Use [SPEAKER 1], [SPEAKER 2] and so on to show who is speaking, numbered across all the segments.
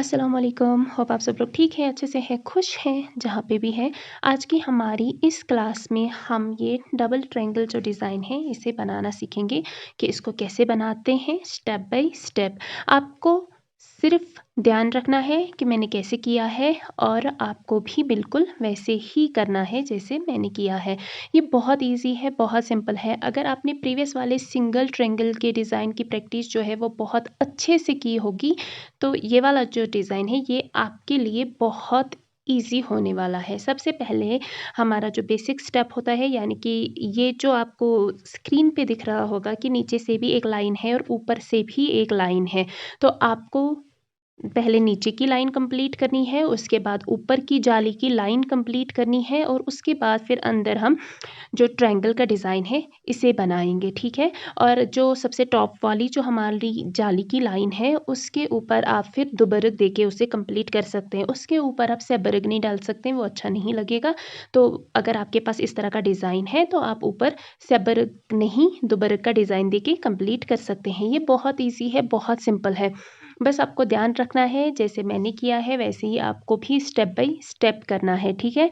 [SPEAKER 1] अस्सलाम वालेकुम। होप आप सब लोग ठीक हैं, अच्छे से हैं, खुश हैं, जहाँ पे भी हैं। आज की हमारी इस क्लास में हम ये डबल ट्रायंगल जो डिज़ाइन है इसे बनाना सीखेंगे कि इसको कैसे बनाते हैं स्टेप बाय स्टेप। आपको सिर्फ ध्यान रखना है कि मैंने कैसे किया है और आपको भी बिल्कुल वैसे ही करना है जैसे मैंने किया है। ये बहुत ईजी है, बहुत सिंपल है। अगर आपने प्रीवियस वाले सिंगल ट्रायंगल के डिज़ाइन की प्रैक्टिस जो है वो बहुत अच्छे से की होगी, तो ये वाला जो डिज़ाइन है ये आपके लिए बहुत ईज़ी होने वाला है। सबसे पहले हमारा जो बेसिक स्टेप होता है, यानी कि ये जो आपको स्क्रीन पे दिख रहा होगा कि नीचे से भी एक लाइन है और ऊपर से भी एक लाइन है। तो आपको पहले नीचे की लाइन कंप्लीट करनी है, उसके बाद ऊपर की जाली की लाइन कंप्लीट करनी है और उसके बाद फिर अंदर हम जो ट्रायंगल का डिज़ाइन है इसे बनाएंगे, ठीक है। और जो सबसे टॉप वाली जो हमारी जाली की लाइन है उसके ऊपर आप फिर दुबरक देके उसे कंप्लीट कर सकते हैं। उसके ऊपर आप सेबरक नहीं डाल सकते हैं, वो अच्छा नहीं लगेगा। तो अगर आपके पास इस तरह का डिज़ाइन है तो आप ऊपर सेबरक नहीं दुबरक का डिज़ाइन देके कंप्लीट कर सकते हैं। ये बहुत ईजी है, बहुत सिंपल है। बस आपको ध्यान रखना है जैसे मैंने किया है वैसे ही आपको भी स्टेप बाय स्टेप करना है, ठीक है।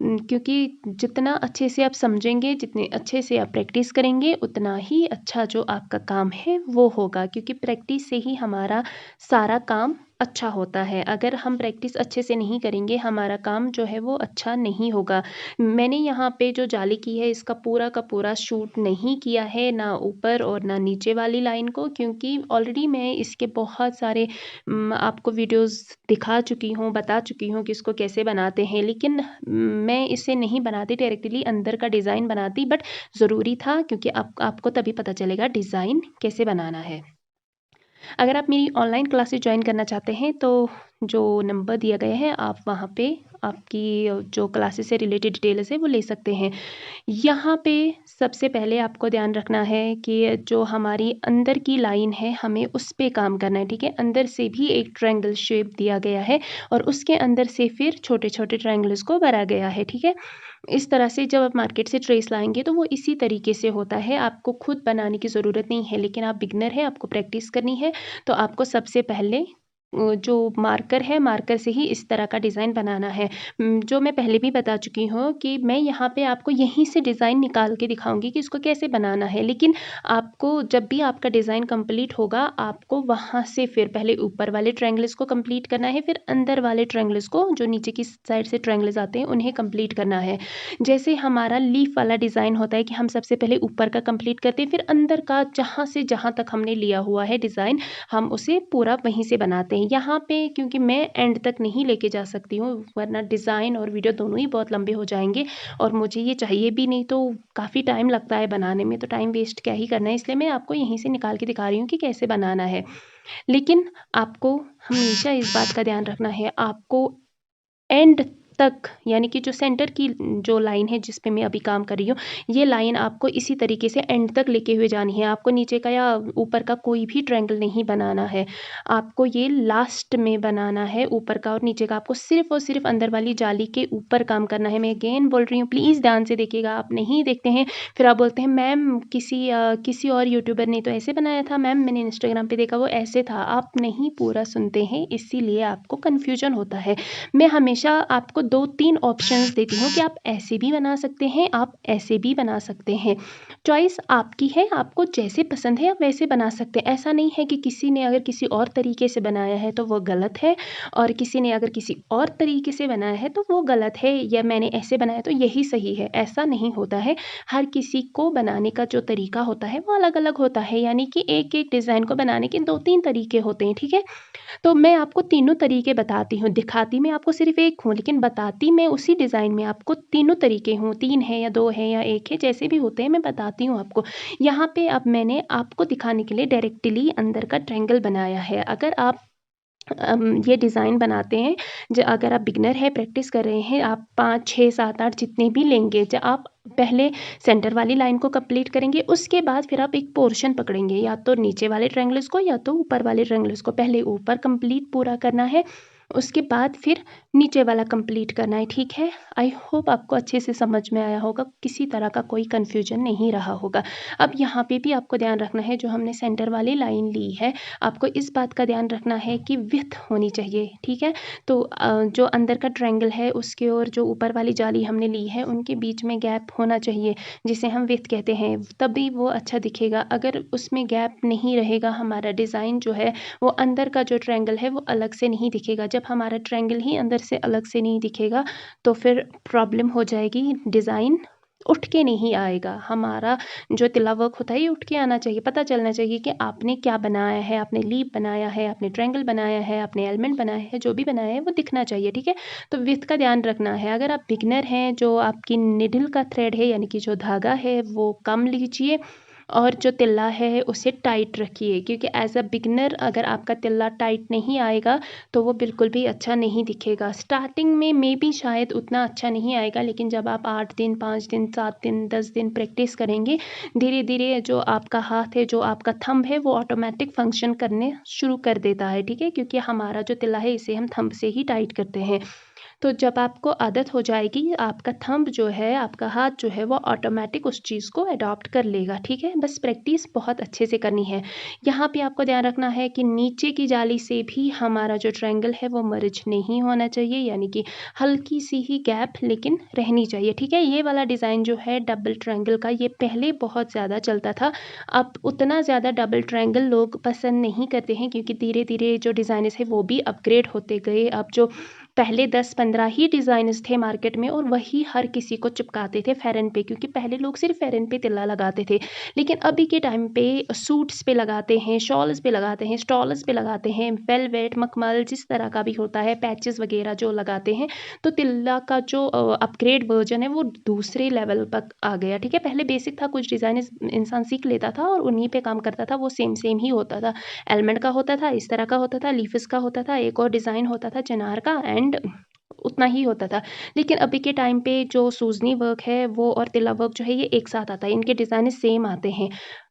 [SPEAKER 1] क्योंकि जितना अच्छे से आप समझेंगे, जितने अच्छे से आप प्रैक्टिस करेंगे, उतना ही अच्छा जो आपका काम है वो होगा, क्योंकि प्रैक्टिस से ही हमारा सारा काम अच्छा होता है। अगर हम प्रैक्टिस अच्छे से नहीं करेंगे, हमारा काम जो है वो अच्छा नहीं होगा। मैंने यहाँ पे जो जाली की है इसका पूरा का पूरा शूट नहीं किया है, ना ऊपर और ना नीचे वाली लाइन को, क्योंकि ऑलरेडी मैं इसके बहुत सारे आपको वीडियोस दिखा चुकी हूँ, बता चुकी हूँ कि इसको कैसे बनाते हैं। लेकिन मैं इसे नहीं बनाती, डायरेक्टली अंदर का डिज़ाइन बनाती, बट ज़रूरी था क्योंकि आपको तभी पता चलेगा डिज़ाइन कैसे बनाना है। अगर आप मेरी ऑनलाइन क्लासेस ज्वाइन करना चाहते हैं तो जो नंबर दिया गया है आप वहाँ पे आपकी जो क्लासेस से रिलेटेड डिटेल्स है वो ले सकते हैं। यहाँ पे सबसे पहले आपको ध्यान रखना है कि जो हमारी अंदर की लाइन है हमें उस पे काम करना है, ठीक है। अंदर से भी एक ट्रायंगल शेप दिया गया है और उसके अंदर से फिर छोटे छोटे ट्रायंगल्स को भरा गया है, ठीक है। इस तरह से जब आप मार्केट से ट्रेस लाएंगे तो वो इसी तरीके से होता है, आपको खुद बनाने की ज़रूरत नहीं है। लेकिन आप बिगनर हैं, आपको प्रैक्टिस करनी है, तो आपको सबसे पहले जो मार्कर है, मार्कर से ही इस तरह का डिज़ाइन बनाना है। जो मैं पहले भी बता चुकी हूँ कि मैं यहाँ पे आपको यहीं से डिज़ाइन निकाल के दिखाऊंगी कि इसको कैसे बनाना है। लेकिन आपको जब भी आपका डिज़ाइन कंप्लीट होगा, आपको वहाँ से फिर पहले ऊपर वाले ट्रायंगल्स को कंप्लीट करना है, फिर अंदर वाले ट्रायंगल्स को, जो नीचे की साइड से ट्रायंगल्स आते हैं, उन्हें कंप्लीट करना है। जैसे हमारा लीफ वाला डिज़ाइन होता है कि हम सबसे पहले ऊपर का कंप्लीट करते हैं, फिर अंदर का जहाँ से जहाँ तक हमने लिया हुआ है डिज़ाइन, हम उसे पूरा वहीं से बनाते हैं। यहाँ पे क्योंकि मैं एंड तक नहीं लेके जा सकती हूँ, वरना डिज़ाइन और वीडियो दोनों ही बहुत लंबे हो जाएंगे और मुझे ये चाहिए भी नहीं, तो काफ़ी टाइम लगता है बनाने में, तो टाइम वेस्ट क्या ही करना है। इसलिए मैं आपको यहीं से निकाल के दिखा रही हूँ कि कैसे बनाना है। लेकिन आपको हमेशा इस बात का ध्यान रखना है, आपको एंड तक, यानी कि जो सेंटर की जो लाइन है जिस पे मैं अभी काम कर रही हूँ, ये लाइन आपको इसी तरीके से एंड तक लेके हुए जानी है। आपको नीचे का या ऊपर का कोई भी ट्रायंगल नहीं बनाना है, आपको ये लास्ट में बनाना है। ऊपर का और नीचे का आपको सिर्फ और सिर्फ अंदर वाली जाली के ऊपर काम करना है। मैं अगेन बोल रही हूँ, प्लीज़ ध्यान से देखिएगा। आप नहीं देखते हैं फिर आप बोलते हैं मैम किसी और यूट्यूबर ने तो ऐसे बनाया था, मैम मैंने इंस्टाग्राम पे देखा वो ऐसे था। आप नहीं पूरा सुनते हैं, इसीलिए आपको कन्फ्यूजन होता है। मैं हमेशा आपको 2-3 ऑप्शंस देती हूँ कि आप ऐसे भी बना सकते हैं, आप ऐसे भी बना सकते हैं। चॉइस आपकी है, आपको जैसे पसंद है आप वैसे बना सकते हैं। ऐसा नहीं है कि किसी ने अगर किसी और तरीके से बनाया है तो वो गलत है, और किसी ने अगर किसी और तरीके से बनाया है तो वो गलत है, या मैंने ऐसे बनाया तो यही सही है। ऐसा नहीं होता है। हर किसी को बनाने का जो तरीका होता है वो अलग अलग होता है, यानी कि एक एक डिज़ाइन को बनाने के 2-3 तरीके होते हैं, ठीक है। तो मैं आपको तीनों तरीके बताती हूँ। दिखाती मैं आपको सिर्फ एक हूँ, लेकिन बताती मैं उसी डिज़ाइन में आपको तीनों तरीके हूँ। 3 है या 2 है या 1 है, जैसे भी होते हैं मैं बताती हूँ आपको। यहाँ पे अब मैंने आपको दिखाने के लिए डायरेक्टली अंदर का ट्रायंगल बनाया है। अगर आप ये डिज़ाइन बनाते हैं, अगर आप बिगनर है, प्रैक्टिस कर रहे हैं, आप 5, 6, 7, 8 जितने भी लेंगे, आप पहले सेंटर वाली लाइन को कंप्लीट करेंगे, उसके बाद फिर आप एक पोर्शन पकड़ेंगे, या तो नीचे वाले ट्रायंगल्स को या तो ऊपर वाले ट्रायंगल्स को। पहले ऊपर कंप्लीट पूरा करना है, उसके बाद फिर नीचे वाला कंप्लीट करना है, ठीक है। आई होप आपको अच्छे से समझ में आया होगा, किसी तरह का कोई कन्फ्यूजन नहीं रहा होगा। अब यहाँ पे भी आपको ध्यान रखना है, जो हमने सेंटर वाली लाइन ली है, आपको इस बात का ध्यान रखना है कि विड्थ होनी चाहिए, ठीक है। तो जो अंदर का ट्रायंगल है उसके और जो ऊपर वाली जाली हमने ली है उनके बीच में गैप होना चाहिए, जिसे हम विड्थ कहते हैं, तभी वो अच्छा दिखेगा। अगर उसमें गैप नहीं रहेगा, हमारा डिज़ाइन जो है वो अंदर का जो ट्रायंगल है वो अलग से नहीं दिखेगा। जब हमारा ट्रायंगल ही अंदर से अलग से नहीं दिखेगा तो फिर प्रॉब्लम हो जाएगी, डिज़ाइन उठ के नहीं आएगा। हमारा जो तिल्ला वर्क होता है ये उठ के आना चाहिए, पता चलना चाहिए कि आपने क्या बनाया है, आपने लीफ बनाया है, आपने ट्रायंगल बनाया है, आपने एलिमेंट बनाया है, जो भी बनाया है वो दिखना चाहिए, ठीक है। तो विड्थ का ध्यान रखना है। अगर आप बिगनर हैं, जो आपकी निडल का थ्रेड है यानी कि जो धागा है वो कम लीजिए और जो तिल्ला है उसे टाइट रखिए, क्योंकि एज अ बिगनर अगर आपका तिल्ला टाइट नहीं आएगा तो वो बिल्कुल भी अच्छा नहीं दिखेगा। स्टार्टिंग में मे बी शायद उतना अच्छा नहीं आएगा, लेकिन जब आप 8 दिन 5 दिन 7 दिन 10 दिन प्रैक्टिस करेंगे, धीरे धीरे जो आपका हाथ है, जो आपका थंब है, वो ऑटोमेटिक फंक्शन करने शुरू कर देता है, ठीक है। क्योंकि हमारा जो तिल्ला है इसे हम थंब से ही टाइट करते हैं। तो जब आपको आदत हो जाएगी, आपका थंब जो है, आपका हाथ जो है वो ऑटोमेटिक उस चीज़ को अडॉप्ट कर लेगा, ठीक है। बस प्रैक्टिस बहुत अच्छे से करनी है। यहाँ पे आपको ध्यान रखना है कि नीचे की जाली से भी हमारा जो ट्रायंगल है वो मर्ज नहीं होना चाहिए, यानी कि हल्की सी ही गैप लेकिन रहनी चाहिए, ठीक है। ये वाला डिज़ाइन जो है डबल ट्रायंगल का, ये पहले बहुत ज़्यादा चलता था। अब उतना ज़्यादा डबल ट्रायंगल लोग पसंद नहीं करते हैं, क्योंकि धीरे धीरे जो डिज़ाइनर्स है वो भी अपग्रेड होते गए। अब जो पहले 10-15 ही डिज़ाइनर्स थे मार्केट में और वही हर किसी को चिपकाते थे फेरन पे, क्योंकि पहले लोग सिर्फ फेरन पे तिल्ला लगाते थे। लेकिन अभी के टाइम पे सूट्स पे लगाते हैं, शॉल्स पे लगाते हैं, स्टॉल्स पे लगाते हैं, वेलवेट, मखमल, जिस तरह का भी होता है, पैचेस वगैरह जो लगाते हैं। तो तिल्ला का जो अपग्रेड वर्जन है वो दूसरे लेवल पर आ गया, ठीक है। पहले बेसिक था, कुछ डिज़ाइन इंसान सीख लेता था और उन्हीं पे काम करता था, वो सेम सेम ही होता था। एलिमेंट का होता था, इस तरह का होता था, लीफस का होता था, एक और डिज़ाइन होता था चिनार का, एंड उतना ही होता था। लेकिन अभी के टाइम पे जो सूजनी वर्क है वो और तिल्ला वर्क जो है ये एक साथ आता है, इनके डिज़ाइन सेम आते हैं।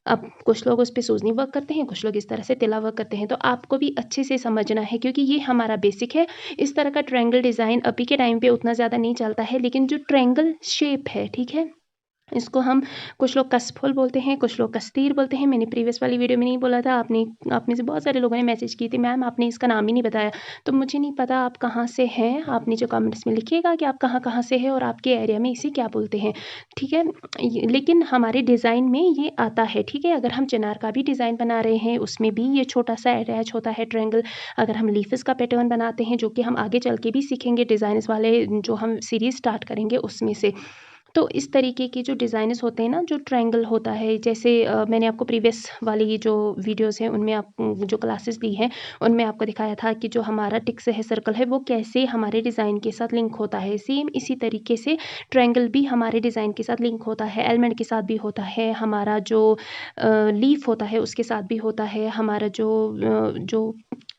[SPEAKER 1] अब कुछ लोग उस पे सूजनी वर्क करते हैं, कुछ लोग इस तरह से तिल्ला वर्क करते हैं। तो आपको भी अच्छे से समझना है, क्योंकि ये हमारा बेसिक है। इस तरह का ट्रायंगल डिज़ाइन अभी के टाइम पे उतना ज़्यादा नहीं चलता है, लेकिन जो ट्रायंगल शेप है, ठीक है, इसको हम, कुछ लोग कसफुल बोलते हैं, कुछ लोग कस्तीर बोलते हैं। मैंने प्रीवियस वाली वीडियो में नहीं बोला था, आप में से बहुत सारे लोगों ने मैसेज की थी, मैम आपने इसका नाम ही नहीं बताया। तो मुझे नहीं पता आप कहाँ से हैं, आप नीचे कमेंट्स में लिखिएगा कि आप कहाँ से हैं और आपके एरिया में इसे क्या बोलते हैं, ठीक है। लेकिन हमारे डिज़ाइन में ये आता है, ठीक है। अगर हम चिनार का भी डिज़ाइन बना रहे हैं, उसमें भी ये छोटा सा अटैच होता है ट्रायंगल। अगर हम लीफस का पैटर्न बनाते हैं, जो कि हम आगे चल के भी सीखेंगे, डिज़ाइन वाले जो हम सीरीज़ स्टार्ट करेंगे उसमें से, तो इस तरीके के जो डिज़ाइनर्स होते हैं ना, जो ट्रायंगल होता है, जैसे मैंने आपको प्रीवियस वाली जो वीडियोस हैं उनमें आप जो क्लासेस ली हैं उनमें आपको दिखाया था कि जो हमारा टिक्स है, सर्कल है, वो कैसे हमारे डिज़ाइन के साथ लिंक होता है। सेम इसी तरीके से ट्रायंगल भी हमारे डिज़ाइन के साथ लिंक होता है, एलिमेंट के साथ भी होता है, हमारा जो लीफ होता है उसके साथ भी होता है, हमारा जो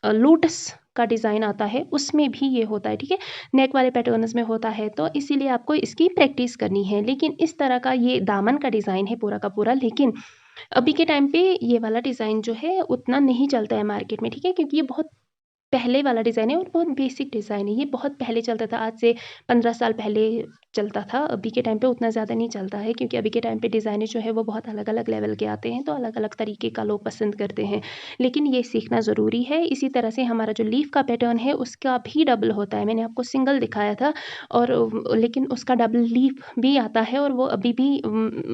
[SPEAKER 1] लोटस का डिज़ाइन आता है उसमें भी ये होता है, ठीक है। नेक वाले पैटर्न्स में होता है, तो इसीलिए आपको इसकी प्रैक्टिस करनी है। लेकिन इस तरह का ये दामन का डिज़ाइन है पूरा का पूरा, लेकिन अभी के टाइम पे ये वाला डिज़ाइन जो है उतना नहीं चलता है मार्केट में, ठीक है, क्योंकि ये बहुत पहले वाला डिज़ाइन है और बहुत बेसिक डिज़ाइन है। ये बहुत पहले चलता था, आज से 15 साल पहले चलता था। अभी के टाइम पे उतना ज़्यादा नहीं चलता है, क्योंकि अभी के टाइम पे डिज़ाइनर जो है वो बहुत अलग-अलग लेवल के आते हैं, तो अलग-अलग तरीके का लोग पसंद करते हैं। लेकिन ये सीखना ज़रूरी है। इसी तरह से हमारा जो लीफ का पैटर्न है उसका भी डबल होता है। मैंने आपको सिंगल दिखाया था और लेकिन उसका डबल लीफ भी आता है और वो अभी भी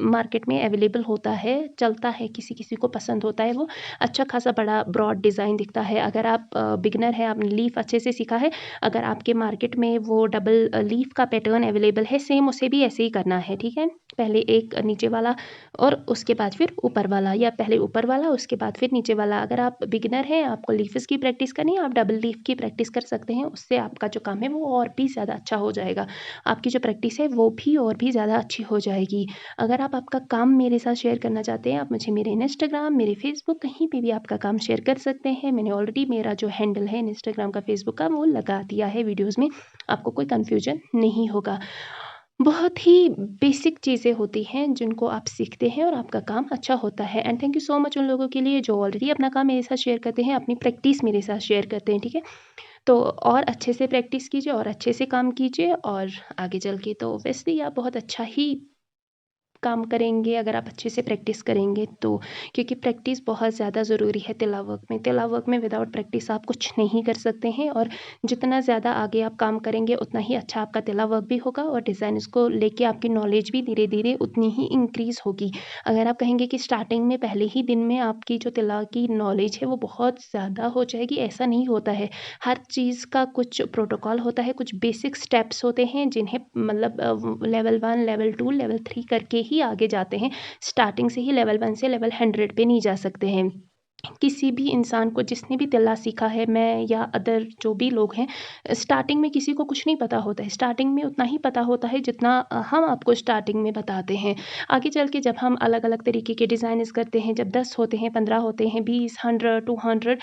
[SPEAKER 1] मार्केट में अवेलेबल होता है, चलता है, किसी-किसी को पसंद होता है। वो अच्छा खासा बड़ा ब्रॉड डिज़ाइन दिखता है। अगर आप बिगिनर हैं, आपने लीफ अच्छे से सीखा है, अगर आपके मार्केट में वो डबल लीफ का पैटर्न अवेलेबल है, सेम उसे भी ऐसे ही करना है, ठीक है। पहले एक नीचे वाला और उसके बाद फिर ऊपर वाला, या पहले ऊपर वाला उसके बाद फिर नीचे वाला। अगर आप बिगिनर हैं, आपको लीफस की प्रैक्टिस करनी है, आप डबल लीफ की प्रैक्टिस कर सकते हैं। उससे आपका जो काम है वो और भी ज़्यादा अच्छा हो जाएगा। आपकी जो प्रैक्टिस है वो भी और भी ज़्यादा अच्छी हो जाएगी। अगर आप आपका काम मेरे साथ शेयर करना चाहते हैं, आप मुझे मेरे इंस्टाग्राम, मेरे फेसबुक, कहीं पे भी आपका काम शेयर कर सकते हैं। मैंने ऑलरेडी मेरा जो हैंडल है इंस्टाग्राम का, फेसबुक का, वो लगा दिया है वीडियोज़ में, आपको कोई कन्फ्यूजन नहीं होगा। बहुत ही बेसिक चीज़ें होती हैं जिनको आप सीखते हैं और आपका काम अच्छा होता है। And thank you so much उन लोगों के लिए जो ऑलरेडी अपना काम मेरे साथ शेयर करते हैं, अपनी प्रैक्टिस मेरे साथ शेयर करते हैं, ठीक है। तो और अच्छे से प्रैक्टिस कीजिए और अच्छे से काम कीजिए और आगे चल के तो ऑब्वियसली आप बहुत अच्छा ही काम करेंगे अगर आप अच्छे से प्रैक्टिस करेंगे तो, क्योंकि प्रैक्टिस बहुत ज़्यादा ज़रूरी है तिला वर्क में। तिला वर्क में विदाउट प्रैक्टिस आप कुछ नहीं कर सकते हैं और जितना ज़्यादा आगे आप काम करेंगे उतना ही अच्छा आपका तिला वर्क भी होगा और डिज़ाइन को लेके आपकी नॉलेज भी धीरे-धीरे उतनी ही इंक्रीज़ होगी। अगर आप कहेंगे कि स्टार्टिंग में पहले ही दिन में आपकी जो तिला की नॉलेज है वो बहुत ज़्यादा हो जाएगी, ऐसा नहीं होता है। हर चीज़ का कुछ प्रोटोकॉल होता है, कुछ बेसिक स्टेप्स होते हैं जिन्हें मतलब लेवल 1, लेवल 2, लेवल 3 करके ही आगे जाते हैं। स्टार्टिंग से ही लेवल 1 से लेवल 100 पे नहीं जा सकते हैं। किसी भी इंसान को जिसने भी तिल्ला सीखा है, मैं या अदर जो भी लोग हैं, स्टार्टिंग में किसी को कुछ नहीं पता होता है। स्टार्टिंग में उतना ही पता होता है जितना हम आपको स्टार्टिंग में बताते हैं। आगे चल के जब हम अलग-अलग तरीके के डिज़ाइन्स करते हैं, जब 10 होते हैं, 15 होते हैं, 20, 100, 200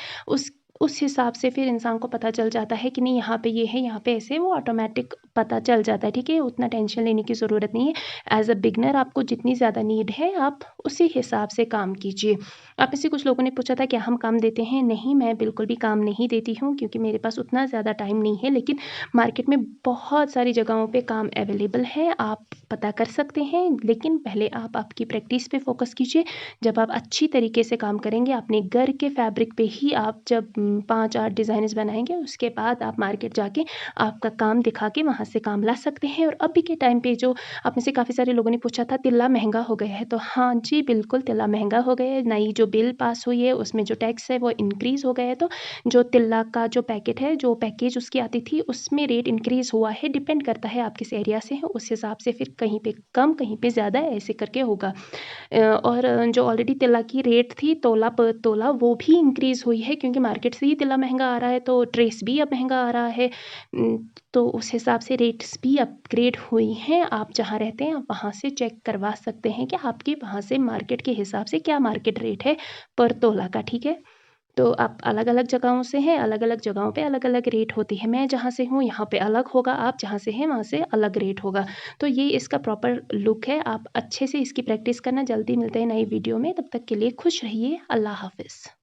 [SPEAKER 1] उस हिसाब से फिर इंसान को पता चल जाता है कि नहीं यहाँ पे ये है, यहाँ पे ऐसे, वो ऑटोमैटिक पता चल जाता है, ठीक है? उतना टेंशन लेने की ज़रूरत नहीं है। एज़ अ बिगिनर आपको जितनी ज़्यादा नीड है, आप उसी हिसाब से काम कीजिए। आप में से कुछ लोगों ने पूछा था क्या हम काम देते हैं? नहीं, मैं बिल्कुल भी काम नहीं देती हूँ क्योंकि मेरे पास उतना ज़्यादा टाइम नहीं है, लेकिन मार्केट में बहुत सारी जगहों पे काम अवेलेबल है, आप पता कर सकते हैं। लेकिन पहले आप आपकी प्रैक्टिस पे फ़ोकस कीजिए। जब आप अच्छी तरीके से काम करेंगे, अपने घर के फैब्रिक पे ही आप जब 5-8 डिज़ाइन्स बनाएँगे, उसके बाद आप मार्केट जाके आपका काम दिखा के वहाँ से काम ला सकते हैं। और अभी के टाइम पे जो आप में से काफ़ी सारे लोगों ने पूछा था तिल्ला महँगा हो गया है, तो हाँ जी, बिल्कुल तिल्ला महँगा हो गया है। नई जो बिल पास हुई है उसमें जो टैक्स है वो इंक्रीज़ हो गया है, तो जो तिल्ला का जो पैकेट है, जो पैकेज उसकी आती थी उसमें रेट इंक्रीज़ हुआ है। डिपेंड करता है आप किस एरिया से हैं, उस हिसाब से फिर कहीं पे कम, कहीं पे ज़्यादा ऐसे करके होगा। और जो ऑलरेडी तिल्ला की रेट थी तोला पर तोला वो भी इंक्रीज़ हुई है क्योंकि मार्केट से ही तिल्ला महँगा आ रहा है, तो ट्रेस भी अब महँगा आ रहा है। तो उस हिसाब से रेट्स भी अपग्रेड हुई हैं। आप जहाँ रहते हैं आप वहाँ से चेक करवा सकते हैं कि आपके वहाँ से मार्केट के हिसाब से क्या मार्केट रेट है पर तोला का, ठीक है? तो आप अलग-अलग जगहों से हैं, अलग-अलग जगहों पे अलग-अलग रेट होती है। मैं जहाँ से हूँ यहाँ पे अलग होगा, आप जहाँ से हैं वहाँ से अलग रेट होगा। तो ये इसका प्रॉपर लुक है, आप अच्छे से इसकी प्रैक्टिस करना। जल्दी मिलते हैं नई वीडियो में, तब तक के लिए खुश रहिए। अल्लाह हाफ़िज़।